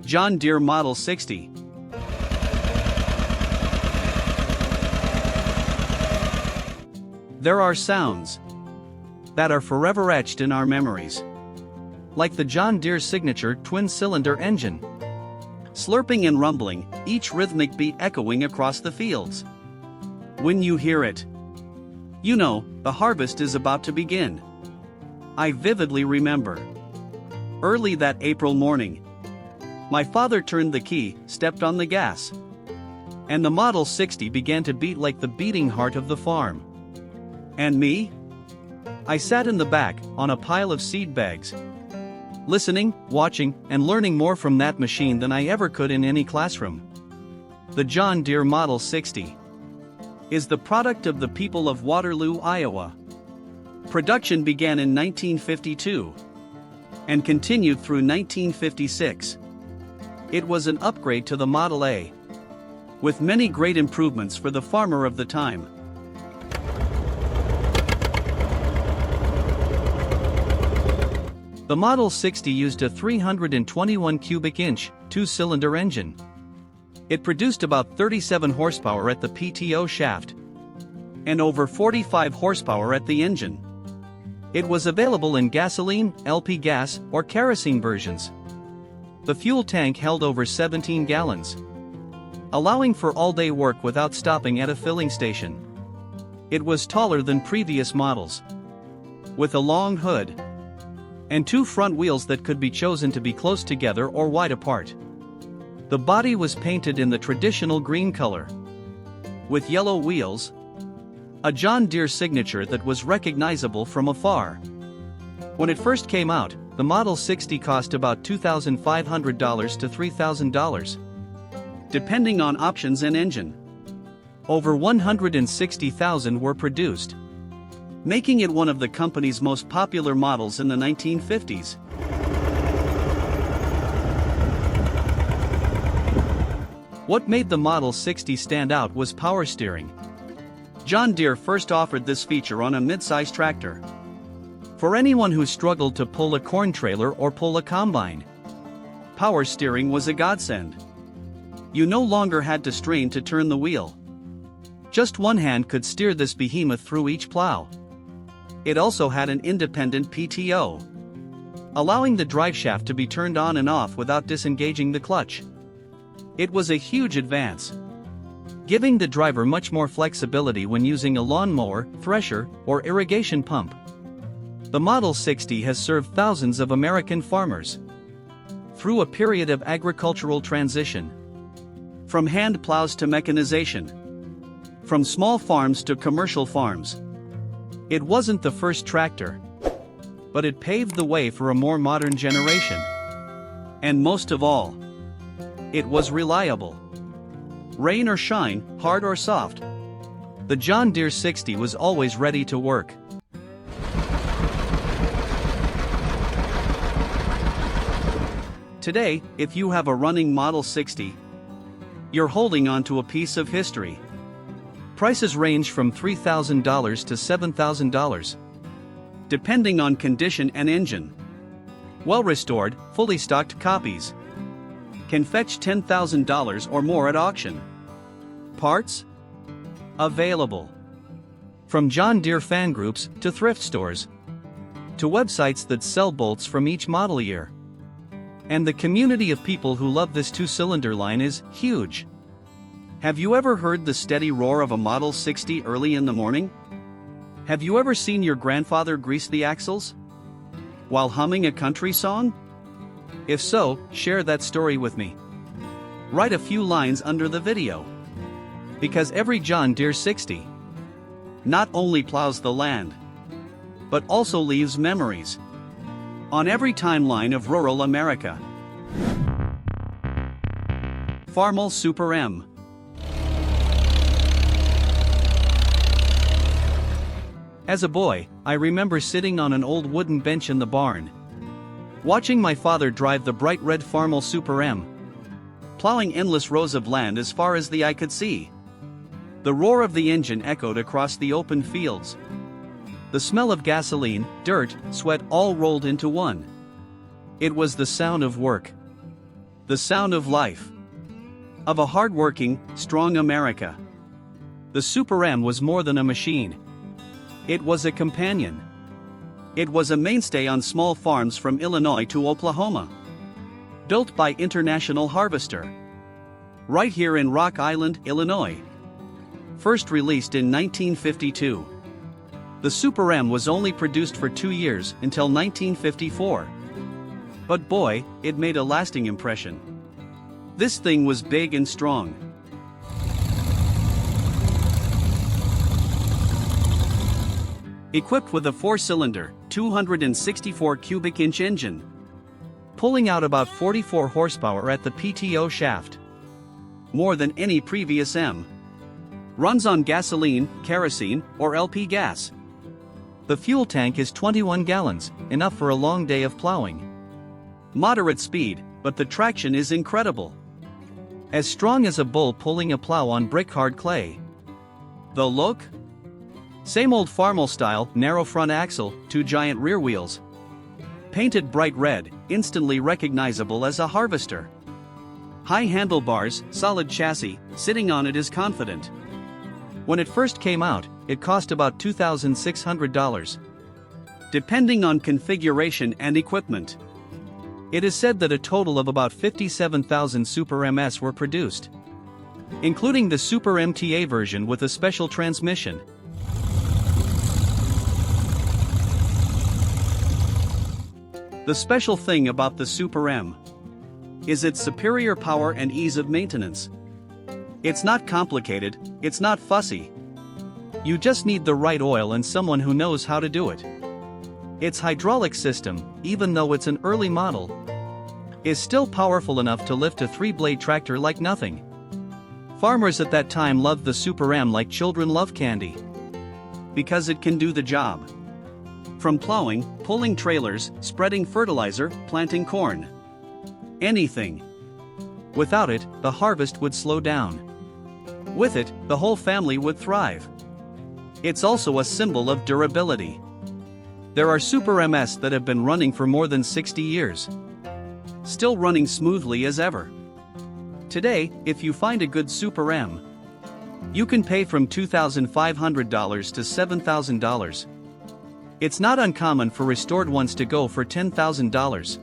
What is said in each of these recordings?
John Deere Model 60. There are sounds that are forever etched in our memories, like the John Deere signature twin-cylinder engine. Slurping and rumbling, each rhythmic beat echoing across the fields. When you hear it, you know, the harvest is about to begin. I vividly remember. Early that April morning, my father turned the key, stepped on the gas, and the Model 60 began to beat like the beating heart of the farm. And me? I sat in the back, on a pile of seed bags, listening, watching, and learning more from that machine than I ever could in any classroom. The John Deere Model 60 is the product of the people of Waterloo, Iowa. Production began in 1952 and continued through 1956. It was an upgrade to the Model A, with many great improvements for the farmer of the time. The Model 60 used a 321 cubic inch, two-cylinder engine. It produced about 37 horsepower at the PTO shaft and over 45 horsepower at the engine. It was available in gasoline, LP gas, or kerosene versions. The fuel tank held over 17 gallons, allowing for all-day work without stopping at a filling station. It was taller than previous models, with a long hood and two front wheels that could be chosen to be close together or wide apart. The body was painted in the traditional green color, with yellow wheels, a John Deere signature that was recognizable from afar. When it first came out, the Model 60 cost about $2,500 to $3,000, depending on options and engine. Over 160,000 were produced, making it one of the company's most popular models in the 1950s. What made the Model 60 stand out was power steering. John Deere first offered this feature on a mid-size tractor. For anyone who struggled to pull a corn trailer or pull a combine, power steering was a godsend. You no longer had to strain to turn the wheel. Just one hand could steer this behemoth through each plow. It also had an independent PTO, allowing the driveshaft to be turned on and off without disengaging the clutch. It was a huge advance, giving the driver much more flexibility when using a lawnmower, thresher, or irrigation pump. The Model 60 has served thousands of American farmers through a period of agricultural transition. From hand plows to mechanization, from small farms to commercial farms. It wasn't the first tractor, but it paved the way for a more modern generation. And most of all, it was reliable. Rain or shine, hard or soft, the John Deere 60 was always ready to work. Today, if you have a running Model 60, you're holding on to a piece of history. Prices range from $3,000 to $7,000, depending on condition and engine. Well-restored, fully stocked copies can fetch $10,000 or more at auction. Parts available from John Deere fan groups to thrift stores to websites that sell bolts from each model year. And the community of people who love this two-cylinder line is huge. Have you ever heard the steady roar of a Model 60 early in the morning? Have you ever seen your grandfather grease the axles while humming a country song? If so, share that story with me. Write a few lines under the video. Because every John Deere 60 not only plows the land, but also leaves memories on every timeline of rural America. Farmall SuperM. As a boy, I remember sitting on an old wooden bench in the barn, watching my father drive the bright red Farmall SuperM, plowing endless rows of land as far as the eye could see. The roar of the engine echoed across the open fields. The smell of gasoline, dirt, sweat all rolled into one. It was the sound of work. The sound of life. Of a hard-working, strong America. The SuperM was more than a machine. It was a companion. It was a mainstay on small farms from Illinois to Oklahoma. Built by International Harvester. Right here in Rock Island, Illinois. First released in 1952. The SuperM was only produced for 2 years, until 1954. But boy, it made a lasting impression. This thing was big and strong. Equipped with a 4-cylinder, 264 cubic inch engine. Pulling out about 44 horsepower at the PTO shaft. More than any previous M. Runs on gasoline, kerosene, or LP gas. The fuel tank is 21 gallons, enough for a long day of plowing. Moderate speed, but the traction is incredible. As strong as a bull pulling a plow on brick-hard clay. The look? Same old farmer style, narrow front axle, 2 giant rear wheels. Painted bright red, instantly recognizable as a harvester. High handlebars, solid chassis, sitting on it is confident. When it first came out, it cost about $2,600. Depending on configuration and equipment. It is said that a total of about 57,000 SuperMs were produced. Including the Super MTA version with a special transmission. The special thing about the SuperM is its superior power and ease of maintenance. It's not complicated, it's not fussy. You just need the right oil and someone who knows how to do it. Its hydraulic system, even though it's an early model, is still powerful enough to lift a 3-blade tractor like nothing. Farmers at that time loved the SuperM like children love candy. Because it can do the job. From plowing, pulling trailers, spreading fertilizer, planting corn. Anything. Without it, the harvest would slow down. With it, the whole family would thrive. It's also a symbol of durability. There are SuperMs that have been running for more than 60 years. Still running smoothly as ever. Today, if you find a good SuperM, you can pay from $2,500 to $7,000. It's not uncommon for restored ones to go for $10,000.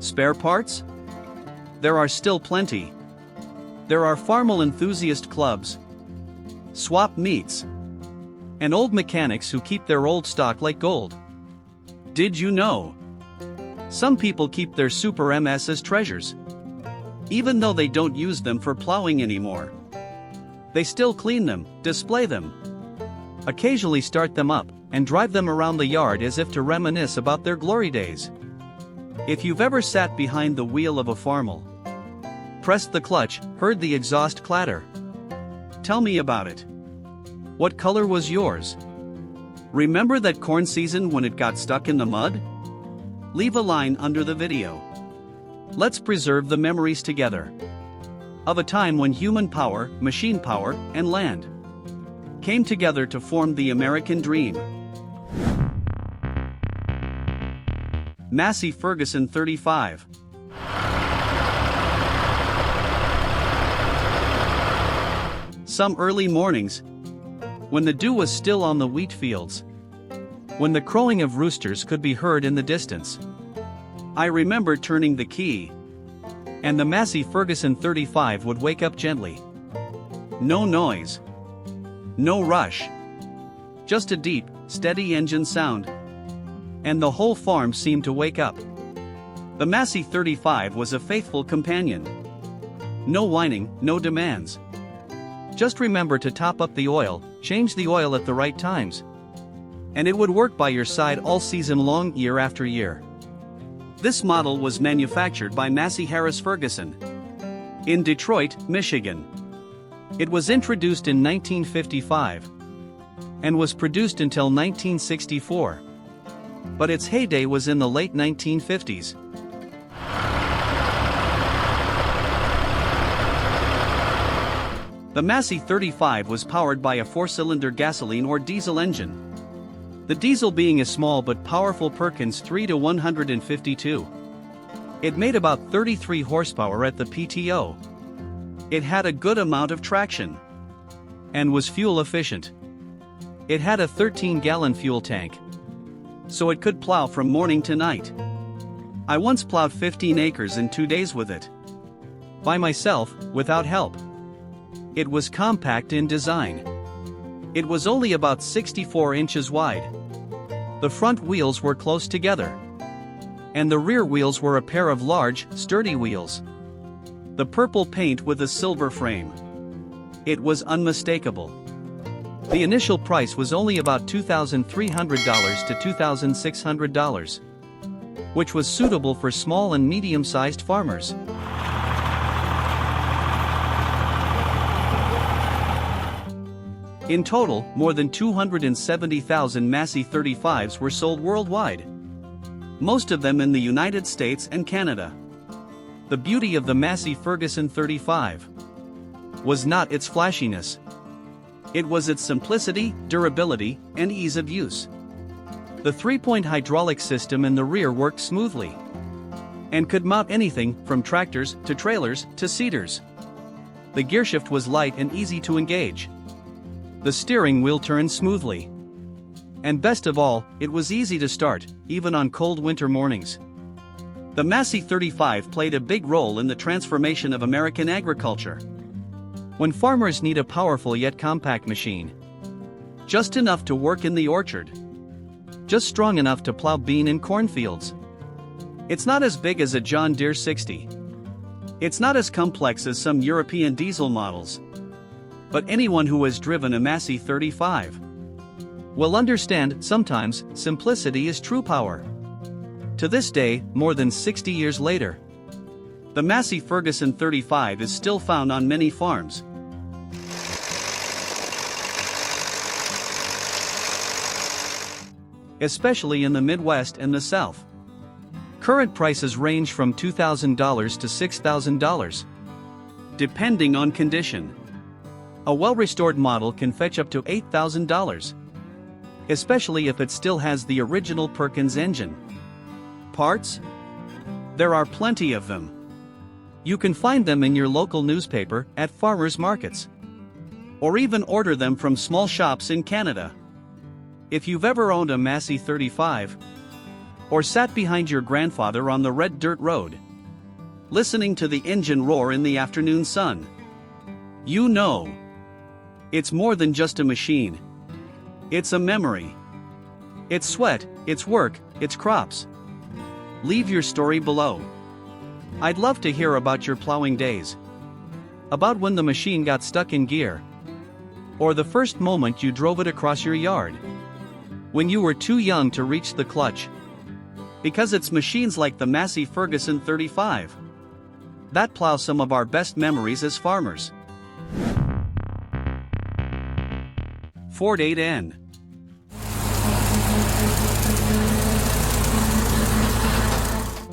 Spare parts? There are still plenty. There are farmer enthusiast clubs, swap meets, and old mechanics who keep their old stock like gold. Did you know? Some people keep their SuperMs as treasures. Even though they don't use them for plowing anymore. They still clean them, display them, occasionally start them up, and drive them around the yard as if to reminisce about their glory days. If you've ever sat behind the wheel of a farmer, pressed the clutch, heard the exhaust clatter, tell me about it. What color was yours? Remember that corn season when it got stuck in the mud? Leave a line under the video. Let's preserve the memories together. Of a time when human power, machine power, and land came together to form the American dream. Massey Ferguson 35. Some early mornings, when the dew was still on the wheat fields, when the crowing of roosters could be heard in the distance, I remember turning the key, and the Massey Ferguson 35 would wake up gently. No noise. No rush. Just a deep, steady engine sound. And the whole farm seemed to wake up. The Massey 35 was a faithful companion. No whining, no demands. Just remember to top up the oil, change the oil at the right times. And it would work by your side all season long, year after year. This model was manufactured by Massey Ferguson in Detroit, Michigan. It was introduced in 1955 and was produced until 1964. But its heyday was in the late 1950s. The Massey 35 was powered by a 4-cylinder gasoline or diesel engine. The diesel being a small but powerful Perkins 3-152. It made about 33 horsepower at the PTO. It had a good amount of traction and was fuel efficient. It had a 13-gallon fuel tank, so it could plow from morning to night. I once plowed 15 acres in 2 days with it. By myself, without help. It was compact in design. It was only about 64 inches wide. The front wheels were close together, and the rear wheels were a pair of large, sturdy wheels. The purple paint with a silver frame. It was unmistakable. The initial price was only about $2,300 to $2,600, which was suitable for small and medium-sized farmers. In total, more than 270,000 Massey 35s were sold worldwide, most of them in the United States and Canada. The beauty of the Massey Ferguson 35 was not its flashiness. It was its simplicity, durability, and ease of use. The 3-point hydraulic system in the rear worked smoothly and could mount anything from tractors to trailers to seeders. The gearshift was light and easy to engage. The steering wheel turned smoothly. And best of all, it was easy to start, even on cold winter mornings. The Massey 35 played a big role in the transformation of American agriculture. When farmers need a powerful yet compact machine, just enough to work in the orchard, just strong enough to plow bean and cornfields. It's not as big as a John Deere 60. It's not as complex as some European diesel models. But anyone who has driven a Massey 35 will understand sometimes simplicity is true power. To this day, more than 60 years later, the Massey Ferguson 35 is still found on many farms. Especially in the Midwest and the South. Current prices range from $2,000 to $6,000, depending on condition. A well-restored model can fetch up to $8,000, especially if it still has the original Perkins engine. Parts? There are plenty of them. You can find them in your local newspaper, at farmers markets, or even order them from small shops in Canada. If you've ever owned a Massey 35, or sat behind your grandfather on the red dirt road, listening to the engine roar in the afternoon sun, you know it's more than just a machine. It's a memory. It's sweat, it's work, it's crops. Leave your story below. I'd love to hear about your plowing days. About when the machine got stuck in gear, or the first moment you drove it across your yard, when you were too young to reach the clutch. Because it's machines like the Massey Ferguson 35 that plow some of our best memories as farmers. Ford 8N.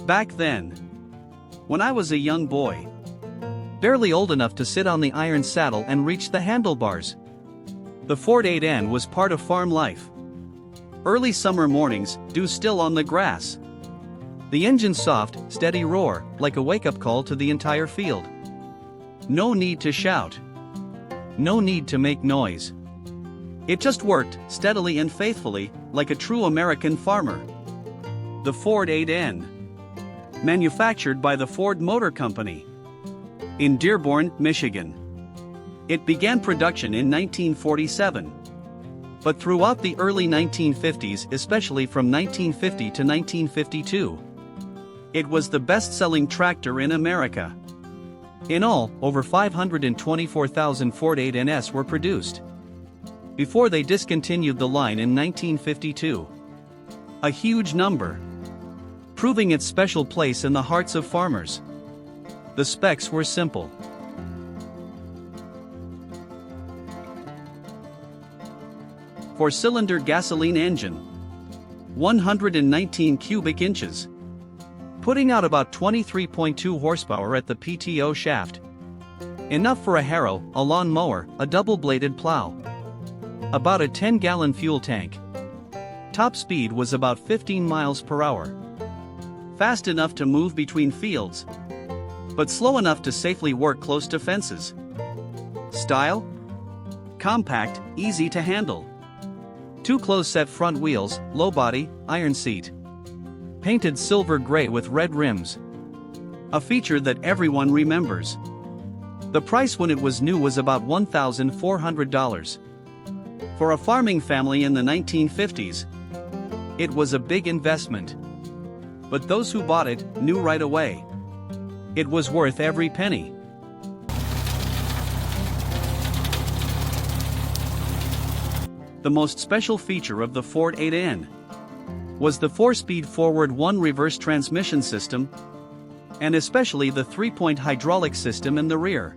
Back then, when I was a young boy, barely old enough to sit on the iron saddle and reach the handlebars, the Ford 8N was part of farm life. Early summer mornings, dew still on the grass. The engine's soft, steady roar, like a wake-up call to the entire field. No need to shout. No need to make noise. It just worked, steadily and faithfully, like a true American farmer. The Ford 8N. Manufactured by the Ford Motor Company in Dearborn, Michigan. It began production in 1947. But throughout the early 1950s, especially from 1950 to 1952, it was the best-selling tractor in America. In all, over 524,000 Ford 8NS were produced before they discontinued the line in 1952. A huge number, proving its special place in the hearts of farmers. The specs were simple. Four-cylinder gasoline engine, 119 cubic inches, putting out about 23.2 horsepower at the PTO shaft. Enough for a harrow, a lawn mower, a double-bladed plow. About a 10-gallon fuel tank. Top speed was about 15 miles per hour. Fast enough to move between fields, but slow enough to safely work close to fences. Style? Compact, easy to handle. 2 close-set front wheels, low body, iron seat. Painted silver gray with red rims. A feature that everyone remembers. The price when it was new was about $1,400. For a farming family in the 1950s, it was a big investment. But those who bought it knew right away it was worth every penny. The most special feature of the Ford 8N was the 4-speed forward 1 reverse transmission system, and especially the 3-point hydraulic system in the rear.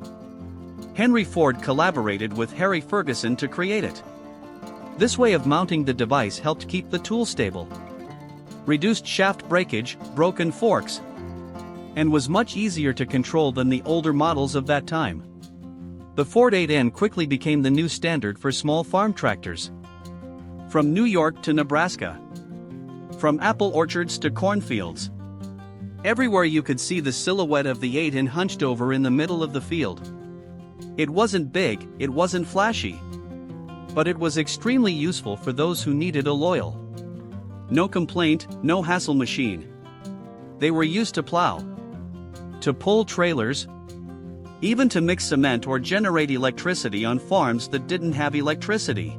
Henry Ford collaborated with Harry Ferguson to create it. This way of mounting the device helped keep the tool stable, reduced shaft breakage, broken forks, and was much easier to control than the older models of that time. The Ford 8N quickly became the new standard for small farm tractors. From New York to Nebraska, from apple orchards to cornfields, everywhere you could see the silhouette of the 8N hunched over in the middle of the field. It wasn't big, it wasn't flashy, but it was extremely useful for those who needed a loyal, no complaint, no hassle machine. They were used to plow, to pull trailers, even to mix cement or generate electricity on farms that didn't have electricity.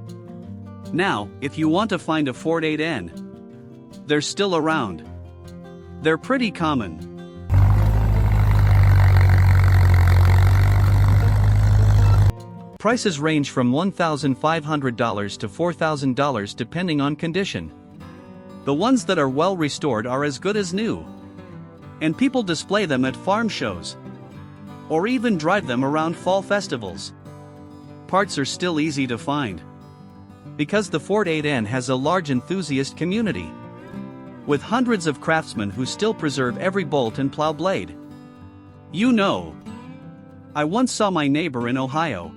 Now, if you want to find a Ford 8N, they're still around. They're pretty common. Prices range from $1,500 to $4,000 depending on condition. The ones that are well restored are as good as new, and people display them at farm shows, or even drive them around fall festivals. Parts are still easy to find, because the Ford 8N has a large enthusiast community, with hundreds of craftsmen who still preserve every bolt and plow blade. You know, I once saw my neighbor in Ohio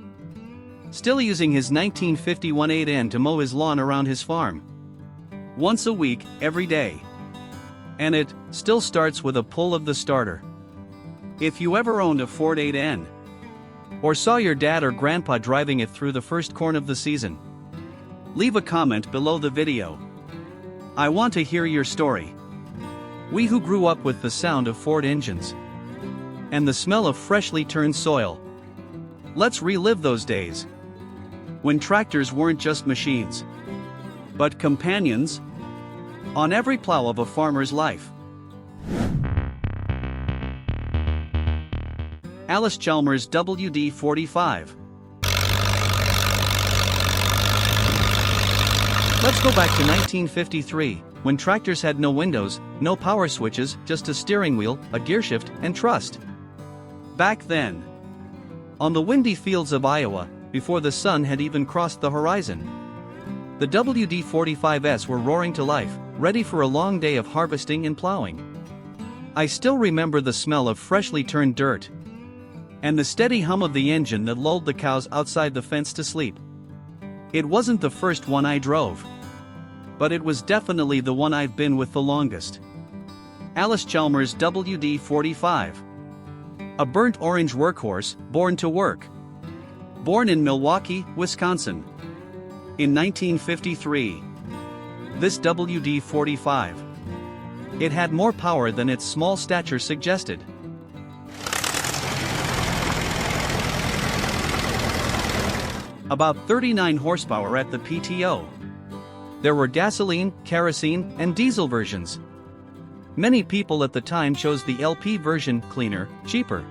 still using his 1951 8N to mow his lawn around his farm. Once a week, every day. And it still starts with a pull of the starter. If you ever owned a Ford 8N, or saw your dad or grandpa driving it through the first corn of the season, leave a comment below the video. I want to hear your story. We who grew up with the sound of Ford engines and the smell of freshly turned soil, let's relive those days when tractors weren't just machines, but companions on every plow of a farmer's life. Alice Chelmer's WD-45. Let's go back to 1953, when tractors had no windows, no power switches, just a steering wheel, a gearshift, and trust. Back then, on the windy fields of Iowa, before the sun had even crossed the horizon, the WD-45s were roaring to life, ready for a long day of harvesting and plowing. I still remember the smell of freshly turned dirt, and the steady hum of the engine that lulled the cows outside the fence to sleep. It wasn't the first one I drove, but it was definitely the one I've been with the longest. Alice Chelmer's WD-45. A burnt orange workhorse, born to work. Born in Milwaukee, Wisconsin, in 1953. This WD-45. It had more power than its small stature suggested. About 39 horsepower at the PTO. There were gasoline, kerosene, and diesel versions. Many people at the time chose the LP version, cleaner, cheaper.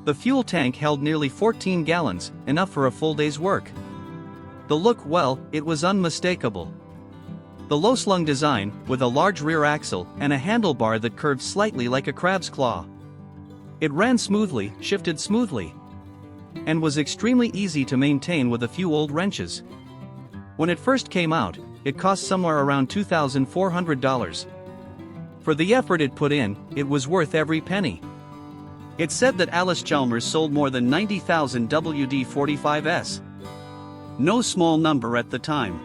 The fuel tank held nearly 14 gallons, enough for a full day's work. The look, well, it was unmistakable. The low-slung design, with a large rear axle and a handlebar that curved slightly like a crab's claw. It ran smoothly, shifted smoothly, and was extremely easy to maintain with a few old wrenches. When it first came out, it cost somewhere around $2,400. For the effort it put in, it was worth every penny. It's said that Alice Chelmer sold more than 90,000 WD-45s. No small number at the time.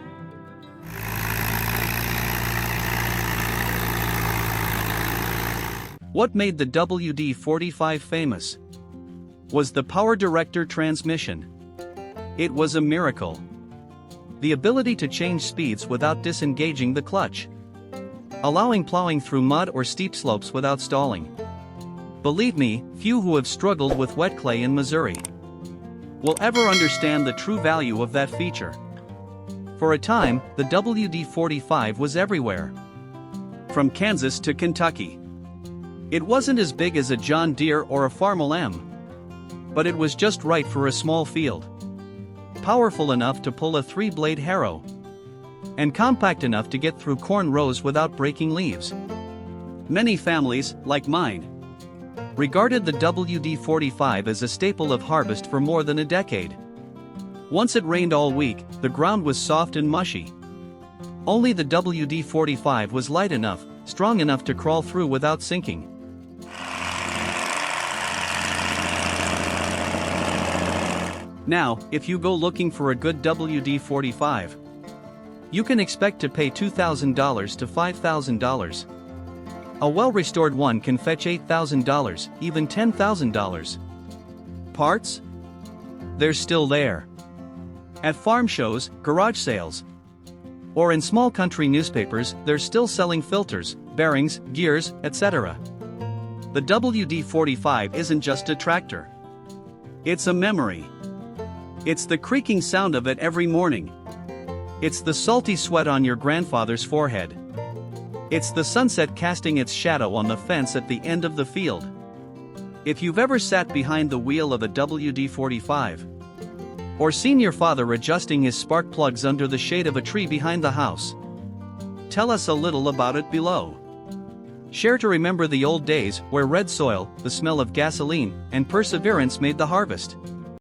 What made the WD-45 famous was the power director transmission. It was a miracle. The ability to change speeds without disengaging the clutch, allowing plowing through mud or steep slopes without stalling. Believe me, few who have struggled with wet clay in Missouri will ever understand the true value of that feature. For a time, the WD-45 was everywhere, from Kansas to Kentucky. It wasn't as big as a John Deere or a Farmall M, but it was just right for a small field. Powerful enough to pull a 3-blade harrow, and compact enough to get through corn rows without breaking leaves. Many families, like mine, regarded the WD-45 as a staple of harvest for more than a decade. Once it rained all week, the ground was soft and mushy. Only the WD-45 was light enough, strong enough to crawl through without sinking. Now, if you go looking for a good WD-45, you can expect to pay $2,000 to $5,000. A well-restored one can fetch $8,000, even $10,000. Parts? They're still there. At farm shows, garage sales, or in small country newspapers, they're still selling filters, bearings, gears, etc. The WD-45 isn't just a tractor. It's a memory. It's the creaking sound of it every morning. It's the salty sweat on your grandfather's forehead. It's the sunset casting its shadow on the fence at the end of the field. If you've ever sat behind the wheel of a WD-45, or seen your father adjusting his spark plugs under the shade of a tree behind the house, tell us a little about it below. Share to remember the old days where red soil, the smell of gasoline, and perseverance made the harvest.